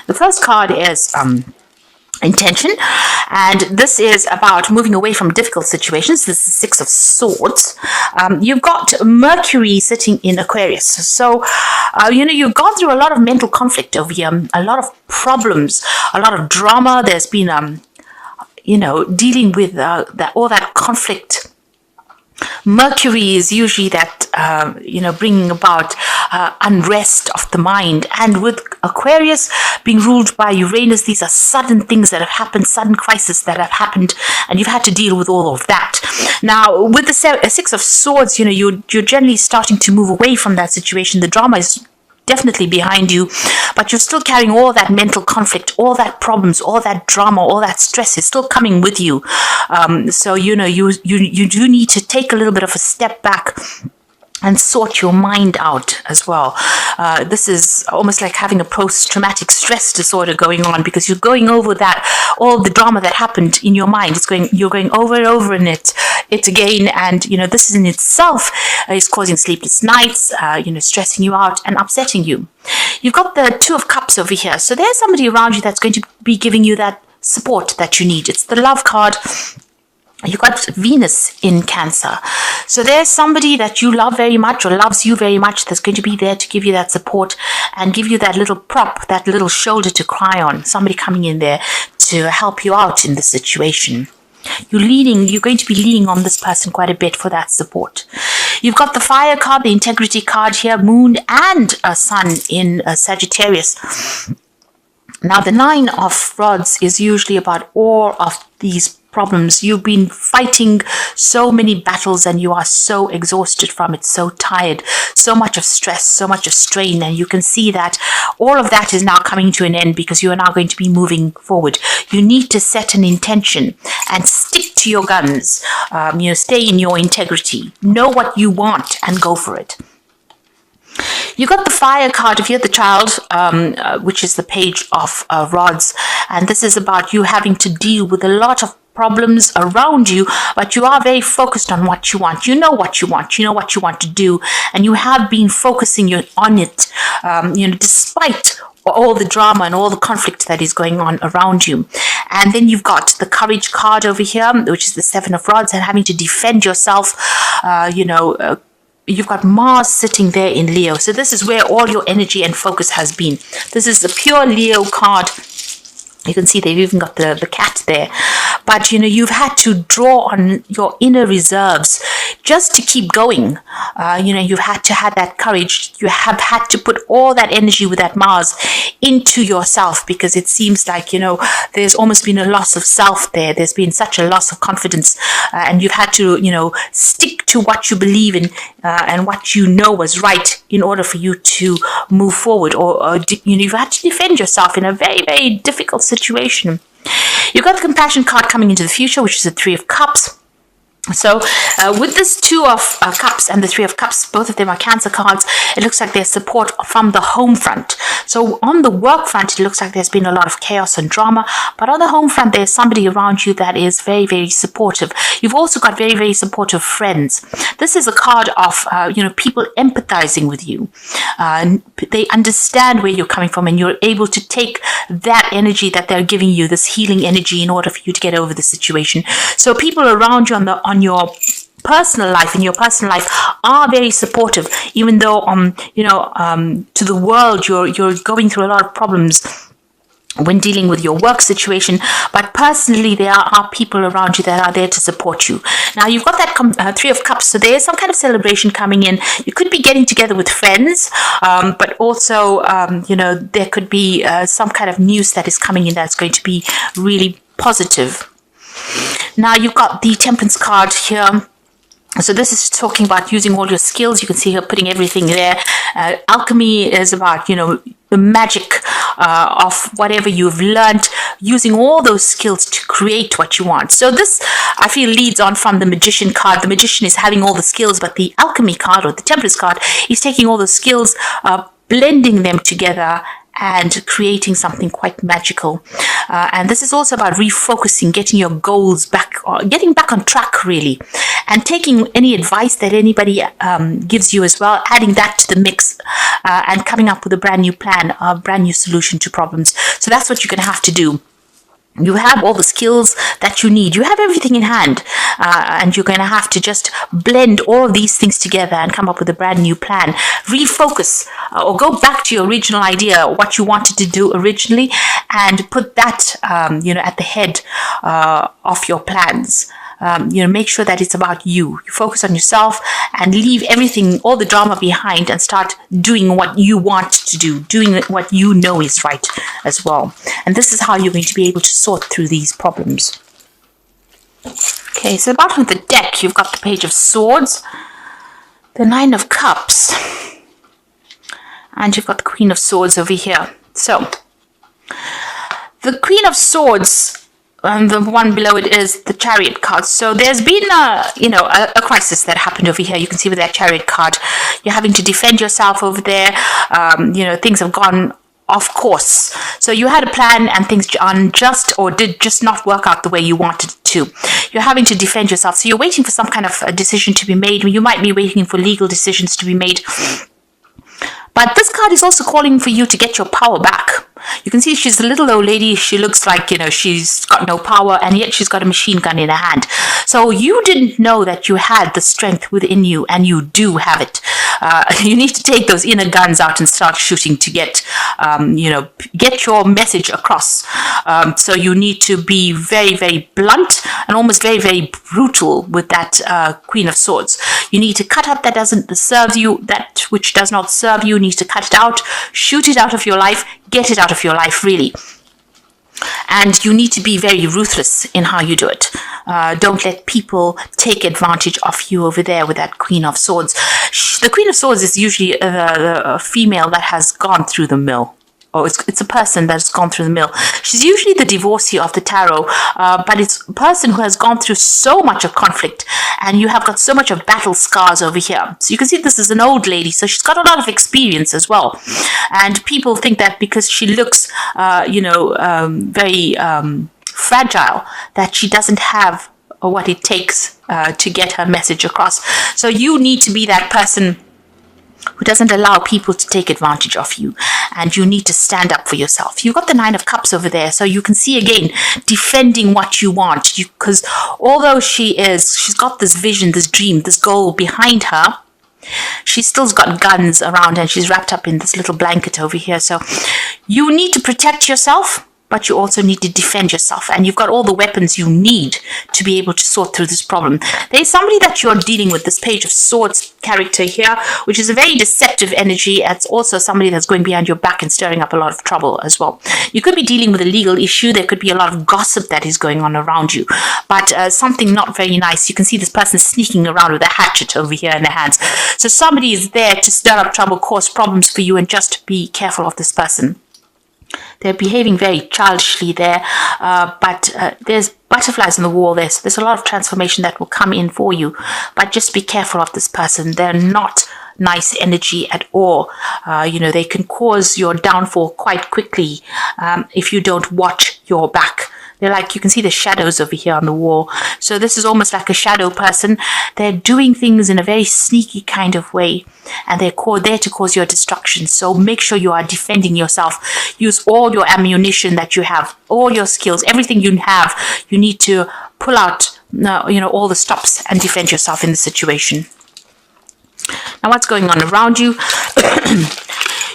The first card is intention, and this is about moving away from difficult situations. This is the Six of Swords. You've got Mercury sitting in Aquarius, so you've gone through a lot of mental conflict over here, a lot of problems, a lot of drama. There's been dealing with all that conflict. Mercury is usually that, bringing about unrest of the mind. And with Aquarius being ruled by Uranus, these are sudden things that have happened, sudden crises that have happened, and you've had to deal with all of that. Now, with the Six of Swords, you're generally starting to move away from that situation. The drama is definitely behind you, but you're still carrying all that mental conflict, all that problems, all that drama, all that stress is still coming with you. So you do need to take a little bit of a step back and sort your mind out as well. This is almost like having a post-traumatic stress disorder going on, because you're going over that, all the drama that happened in your mind. You're going over and over in it again, and this in itself is causing sleepless nights, stressing you out and upsetting you. You've got the Two of Cups over here, so there's somebody around you that's going to be giving you that support that you need. It's the Love card. You've got Venus in Cancer. So there's somebody that you love very much or loves you very much that's going to be there to give you that support and give you that little prop, that little shoulder to cry on. Somebody coming in there to help you out in the situation. You're going to be leaning on this person quite a bit for that support. You've got the Fire card, the Integrity card here, Moon and a Sun in Sagittarius. Now, the Nine of Rods is usually about all of these problems. You've been fighting so many battles and you are so exhausted from it, so tired, so much of stress, so much of strain, and you can see that all of that is now coming to an end because you are now going to be moving forward. You need to set an intention and stick to your guns. Stay in your integrity. Know what you want and go for it. You got the Fire card if you're the child, which is the Page of Rods, and this is about you having to deal with a lot of problems around you, but you are very focused on what you want. You know what you want. You know what you want to do, and you have been focusing on it, despite all the drama and all the conflict that is going on around you. And then you've got the Courage card over here, which is the Seven of Rods, and having to defend yourself. You've got Mars sitting there in Leo. So this is where all your energy and focus has been. This is the pure Leo card. You can see they've even got the cat there. But, you've had to draw on your inner reserves just to keep going. You've had to have that courage. You have had to put all that energy with that Mars into yourself, because it seems like, there's almost been a loss of self there. There's been such a loss of confidence. And you've had to, stick to what you believe in and what you know was right in order for you to move forward. Or you've had to defend yourself in a very, very difficult situation. You've got the Compassion card coming into the future, which is the Three of Cups. So with this Two of Cups and the Three of Cups, both of them are Cancer cards. It looks like there's support from the home front. So on the work front, it looks like there's been a lot of chaos and drama. But on the home front, there's somebody around you that is very, very supportive. You've also got very, very supportive friends. This is a card of, people empathizing with you. They understand where you're coming from, and you're able to take that energy that they're giving you, this healing energy, in order for you to get over the situation. So people around you in your personal life are very supportive, even though to the world you're going through a lot of problems when dealing with your work situation, but personally there are people around you that are there to support you. Now you've got that Three of Cups, so there's some kind of celebration coming in. You could be getting together with friends, but also there could be some kind of news that is coming in that's going to be really positive. Now you've got the Temperance card here. So this is talking about using all your skills. You can see here putting everything there. Alchemy is about, the magic of whatever you've learned, using all those skills to create what you want. So this, I feel, leads on from the Magician card. The Magician is having all the skills, but the Alchemy card or the Temperance card is taking all the skills, blending them together and creating something quite magical. And this is also about refocusing, getting your goals back, getting back on track, really. and taking any advice that anybody gives you as well, adding that to the mix, and coming up with a brand new plan, a brand new solution to problems. So that's what you're going to have to do. You have all the skills that you need. You have everything in hand, and you're going to have to just blend all of these things together and come up with a brand new plan. Refocus, or go back to your original idea, what you wanted to do originally, and put that, at the head of your plans. Make sure that it's about you. You focus on yourself and leave everything, all the drama behind, and start doing what you want to do, doing what you know is right as well. And this is how you're going to be able to sort through these problems. Okay, so at the bottom of the deck, you've got the Page of Swords, the Nine of Cups, and you've got the Queen of Swords over here. So, the Queen of Swords, and the one below it is the Chariot card. So there's been a crisis that happened over here. You can see with that Chariot card, you're having to defend yourself over there. Things have gone off course. So you had a plan and things did just not work out the way you wanted it to. You're having to defend yourself. So you're waiting for some kind of a decision to be made. You might be waiting for legal decisions to be made. But this card is also calling for you to get your power back. You can see she's a little old lady. She looks like, she's got no power, and yet she's got a machine gun in her hand. So you didn't know that you had the strength within you, and you do have it. You need to take those inner guns out and start shooting to get your message across. So you need to be very, very blunt and almost very, very brutal with that Queen of Swords. You need to cut out that doesn't serve you, that which does not serve you. You need to cut it out, shoot it out of your life, get it out of your life, really. And you need to be very ruthless in how you do it. Don't let people take advantage of you over there with that Queen of Swords. The Queen of Swords is usually a female that has gone through the mill. Or it's a person that's gone through the mill. She's usually the divorcee of the tarot, but it's a person who has gone through so much of conflict, and you have got so much of battle scars over here. So you can see this is an old lady, so she's got a lot of experience as well. And people think that because she looks, very fragile, that she doesn't have what it takes to get her message across. So you need to be that person who doesn't allow people to take advantage of you, and you need to stand up for yourself. You've got the Nine of Cups over there, so you can see again defending what you want, because although she's got this vision, this dream, this goal behind her, she still's got guns around, and she's wrapped up in this little blanket over here. So you need to protect yourself, but you also need to defend yourself, and you've got all the weapons you need to be able to sort through this problem. There's somebody that you're dealing with, this Page of Swords character here, which is a very deceptive energy. It's also somebody that's going behind your back and stirring up a lot of trouble as well. You could be dealing with a legal issue. There could be a lot of gossip that is going on around you, but something not very nice. You can see this person sneaking around with a hatchet over here in their hands. So somebody is there to stir up trouble, cause problems for you, and just be careful of this person. They're behaving very childishly there, but there's butterflies on the wall there, so there's a lot of transformation that will come in for you. But just be careful of this person. They're not nice energy at all. They can cause your downfall quite quickly if you don't watch your back. They're like, you can see the shadows over here on the wall. So this is almost like a shadow person. They're doing things in a very sneaky kind of way, and they're there to cause your destruction. So make sure you are defending yourself. Use all your ammunition that you have, all your skills, everything you have. You need to pull out, all the stops and defend yourself in the situation. Now, what's going on around you?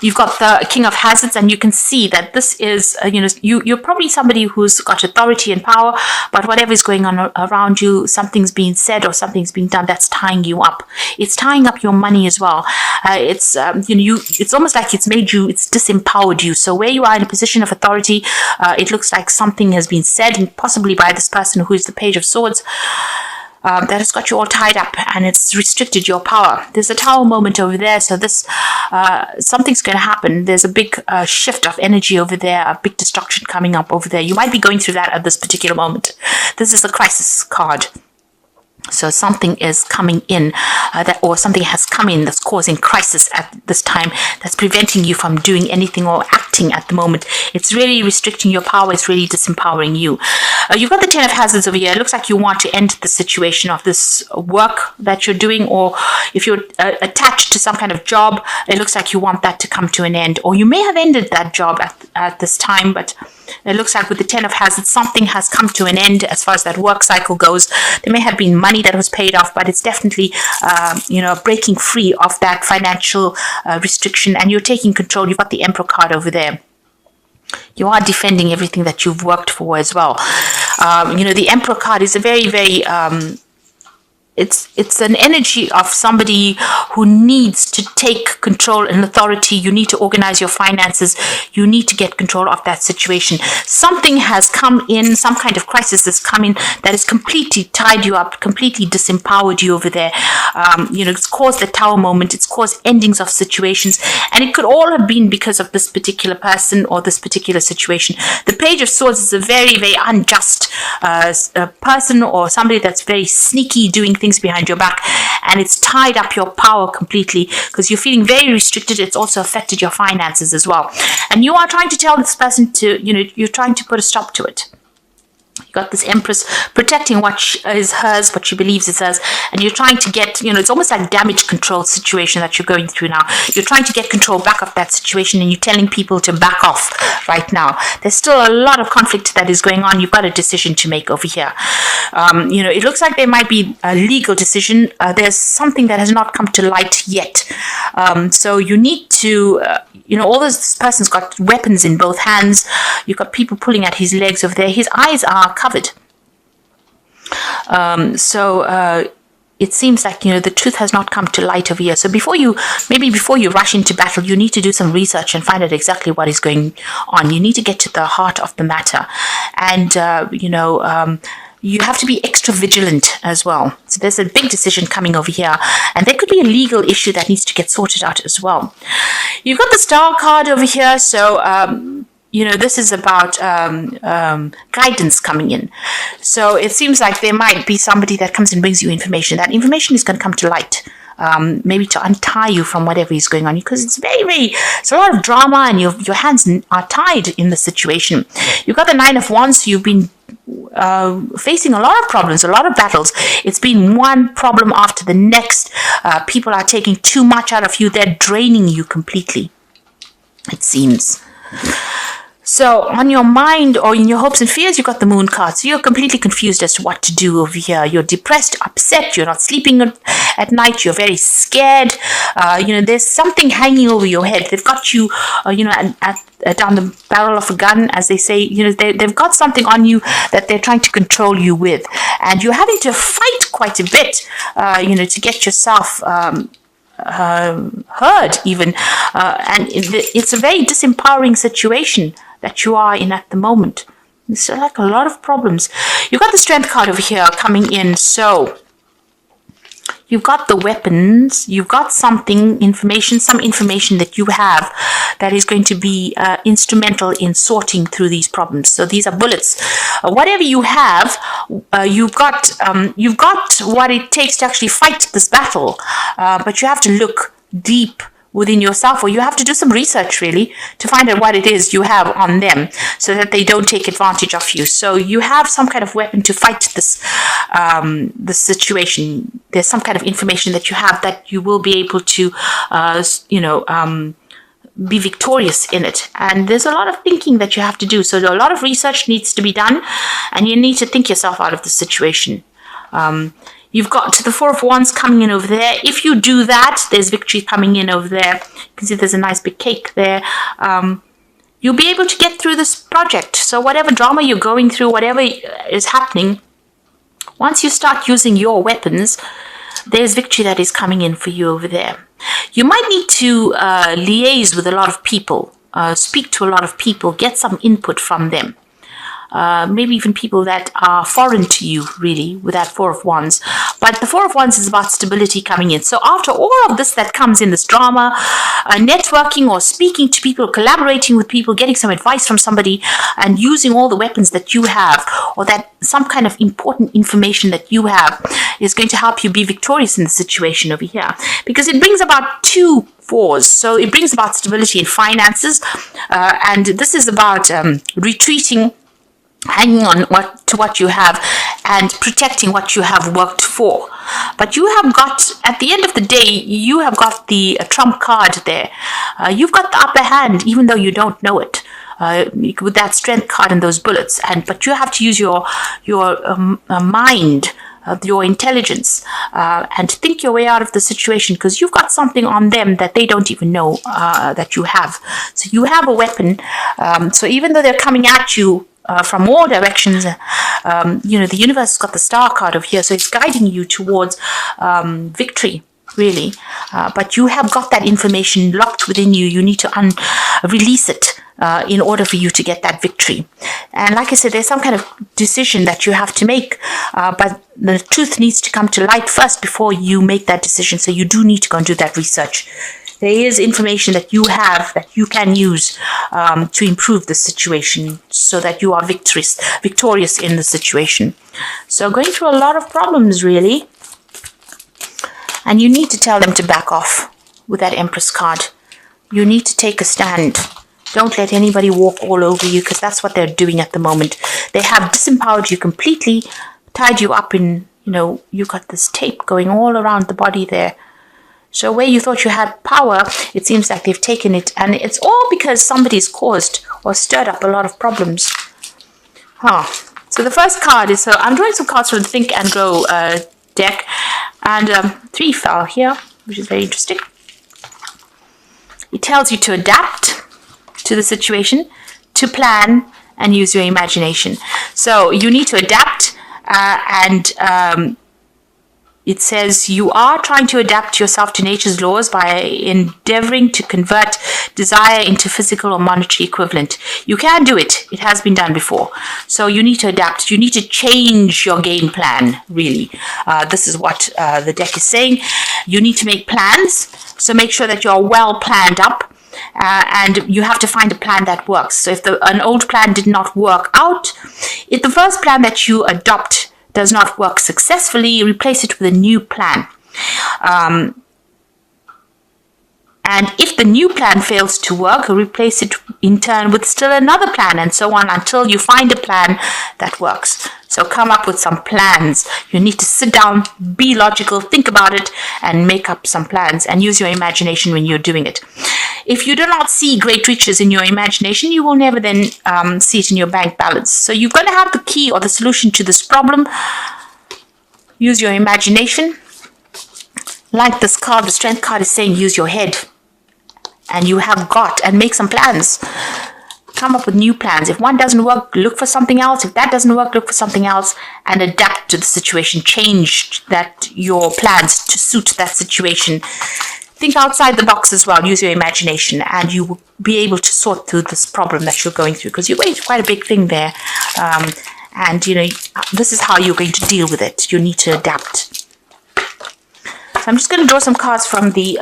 You've got the King of Hazards, and you can see that this is, you're probably somebody who's got authority and power, but whatever is going on around you, something's being said or something's being done that's tying you up. It's tying up your money as well. It's almost like it's disempowered you. So where you are in a position of authority, it looks like something has been said, and possibly by this person who is the Page of Swords, that has got you all tied up, and it's restricted your power. There's a Tower moment over there, so this something's going to happen. There's a big shift of energy over there, a big destruction coming up over there. You might be going through that at this particular moment. This is a crisis card. So something is coming in, or something has come in that's causing crisis at this time, that's preventing you from doing anything or acting at the moment. It's really restricting your power. It's really disempowering you. You've got the Ten of Hazards over here. It looks like you want to end the situation of this work that you're doing, or if you're attached to some kind of job, it looks like you want that to come to an end, or you may have ended that job at this time, but it looks like with the Ten of Hazards, something has come to an end as far as that work cycle goes. There may have been money that was paid off, but it's definitely, breaking free of that financial restriction, and you're taking control. You've got the Emperor card over there. You are defending everything that you've worked for as well. The Emperor card is a very, very it's an energy of somebody who needs to take control and authority. You need to organize your finances. You need to get control of that situation. Something has come in, some kind of crisis has come in that has completely tied you up, completely disempowered you over there. It's caused the Tower moment. It's caused endings of situations, and it could all have been because of this particular person or this particular situation. The Page of Swords is a very, very unjust person, or somebody that's very sneaky, doing things behind your back, and it's tied up your power completely because you're feeling very restricted. It's also affected your finances as well, and you are trying to tell this person to, you're trying to put a stop to it. You got this Empress protecting what is hers, what she believes is hers, and you're trying to get, it's almost like damage control situation that you're going through now. You're trying to get control back of that situation, and you're telling people to back off right now. There's still a lot of conflict that is going on. You've got a decision to make over here. It looks like there might be a legal decision. There's something that has not come to light yet. So you need to, all this person's got weapons in both hands. You've got people pulling at his legs over there. His eyes are covered. It seems like, the truth has not come to light over here. So before you rush into battle, you need to do some research and find out exactly what is going on. You need to get to the heart of the matter. And, you have to be extra vigilant as well. So there's a big decision coming over here, and there could be a legal issue that needs to get sorted out as well. You've got the Star card over here. So, this is about guidance coming in. So it seems like there might be somebody that comes and brings you information. That information is going to come to light, maybe to untie you from whatever is going on, because it's it's a lot of drama, and your hands are tied in the situation. You've got the Nine of Wands. So you've been facing a lot of problems, a lot of battles. It's been one problem after the next. People are taking too much out of you. They're draining you completely, it seems. So on your mind, or in your hopes and fears, you've got the Moon card. So you're completely confused as to what to do over here. You're depressed, upset. You're not sleeping at night. You're very scared. There's something hanging over your head. They've got you, down the barrel of a gun, as they say. They've got something on you that they're trying to control you with. And you're having to fight quite a bit, to get yourself heard even. And it's a very disempowering situation that you are in at the moment. It's like a lot of problems. You've got the Strength card over here coming in. So you've got the weapons. You've got some information that you have that is going to be instrumental in sorting through these problems. So these are bullets. Whatever you have, you've got what it takes to actually fight this battle. But you have to look deep within yourself, or you have to do some research really to find out what it is you have on them, so that they don't take advantage of you. So you have some kind of weapon to fight this situation. There's some kind of information that you have that you will be able to be victorious in it. And there's a lot of thinking that you have to do. So a lot of research needs to be done, and you need to think yourself out of the situation. You've got the Four of Wands coming in over there. If you do that, there's victory coming in over there. You can see there's a nice big cake there. You'll be able to get through this project. So whatever drama you're going through, whatever is happening, once you start using your weapons, there's victory that is coming in for you over there. You might need to liaise with a lot of people, speak to a lot of people, get some input from them. maybe even people that are foreign to you, really, with that Four of Wands. But the Four of Wands is about stability coming in. So after all of this that comes in, this drama, networking or speaking to people, collaborating with people, getting some advice from somebody, and using all the weapons that you have, or that some kind of important information that you have, is going to help you be victorious in the situation over here. Because it brings about 2 fours. So it brings about stability in finances, and this is about retreating, hanging on to what you have, and protecting what you have worked for. But you have got, at the end of the day, you have got the trump card there. You've got the upper hand, even though you don't know it. With that strength card and those bullets, but you have to use your mind, your intelligence, and think your way out of the situation, because you've got something on them that they don't even know that you have. So you have a weapon. So even though they're coming at you from all directions, the universe has got the star card over here, so it's guiding you towards victory, really. But you have got that information locked within you. You need to release it in order for you to get that victory. And like I said, there's some kind of decision that you have to make, but the truth needs to come to light first before you make that decision. So you do need to go and do that research. There is information that you have that you can use to improve the situation, so that you are victorious in the situation. So going through a lot of problems, really, and you need to tell them to back off with that Empress card. You need to take a stand. Don't let anybody walk all over you, because that's what they're doing at the moment. They have disempowered you completely, tied you up in, you got this tape going all around the body there. So where you thought you had power, it seems like they've taken it. And it's all because somebody's caused or stirred up a lot of problems. So the first card is, so I'm drawing some cards from the Think and Grow deck. And 3 fell here, which is very interesting. It tells you to adapt to the situation, to plan, and use your imagination. So you need to adapt, and it says you are trying to adapt yourself to nature's laws by endeavoring to convert desire into physical or monetary equivalent. You can do it. It has been done before. So you need to adapt. You need to change your game plan, really. This is what the deck is saying. You need to make plans. So make sure that you're well planned up. And you have to find a plan that works. So if an old plan did not work out, if the first plan that you adopt does not work successfully, replace it with a new plan. And if the new plan fails to work, replace it in turn with still another plan, and so on until you find a plan that works. So come up with some plans. You need to sit down, be logical, think about it, and make up some plans, and use your imagination when you're doing it. If you do not see great riches in your imagination, you will never then see it in your bank balance. So you're going to have the key or the solution to this problem. Use your imagination. Like this card, the Strength card is saying, use your head. And you have got, and make some plans. Come up with new plans. If one doesn't work, look for something else. If that doesn't work, look for something else, and adapt to the situation. Change your plans to suit that situation. Think outside the box as well. Use your imagination, and you will be able to sort through this problem that you're going through, because you're going through quite a big thing there. And this is how you're going to deal with it. You need to adapt. So I'm just going to draw some cards from the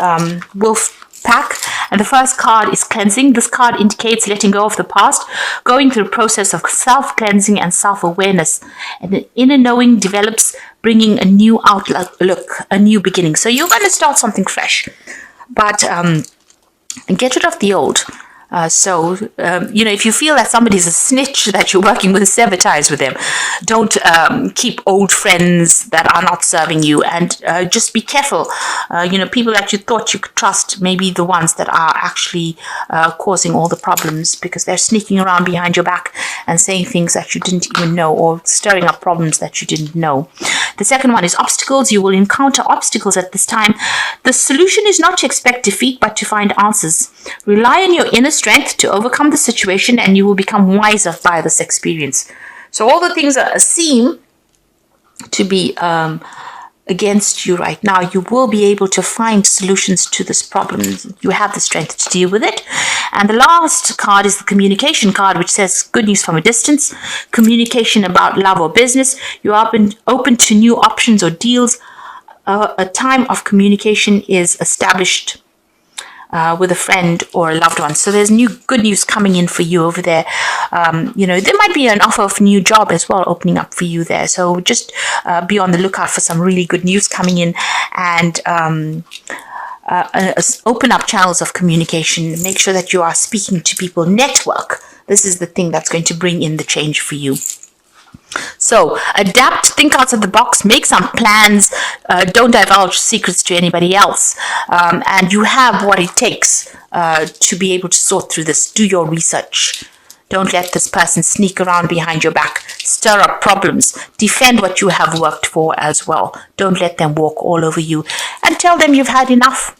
Wolf pack, and the first card is cleansing. This card indicates letting go of the past, going through the process of self-cleansing and self-awareness, and the inner knowing develops, bringing a new outlook, a new beginning. So you're going to start something fresh, but get rid of the old. If you feel that somebody's a snitch that you're working with, sever ties with them. Don't keep old friends that are not serving you, and just be careful. People that you thought you could trust may be the ones that are actually causing all the problems, because they're sneaking around behind your back and saying things that you didn't even know, or stirring up problems that you didn't know. The second one is obstacles. You will encounter obstacles at this time. The solution is not to expect defeat, but to find answers. Rely on your inner strength to overcome the situation, and you will become wiser by this experience. So all the things that seem to be against you right now, you will be able to find solutions to this problem. You have the strength to deal with it. And the last card is the communication card, which says good news from a distance, communication about love or business. You are open to new options or deals. A time of communication is established with a friend or a loved one. So there's good news coming in for you over there. There might be an offer of a new job as well opening up for you there. So just be on the lookout for some really good news coming in, and open up channels of communication. Make sure that you are speaking to people. Network. This is the thing that's going to bring in the change for you. So adapt, think outside the box, make some plans, don't divulge secrets to anybody else, and you have what it takes to be able to sort through this. Do your research. Don't let this person sneak around behind your back, stir up problems, defend what you have worked for as well. Don't let them walk all over you, and tell them you've had enough.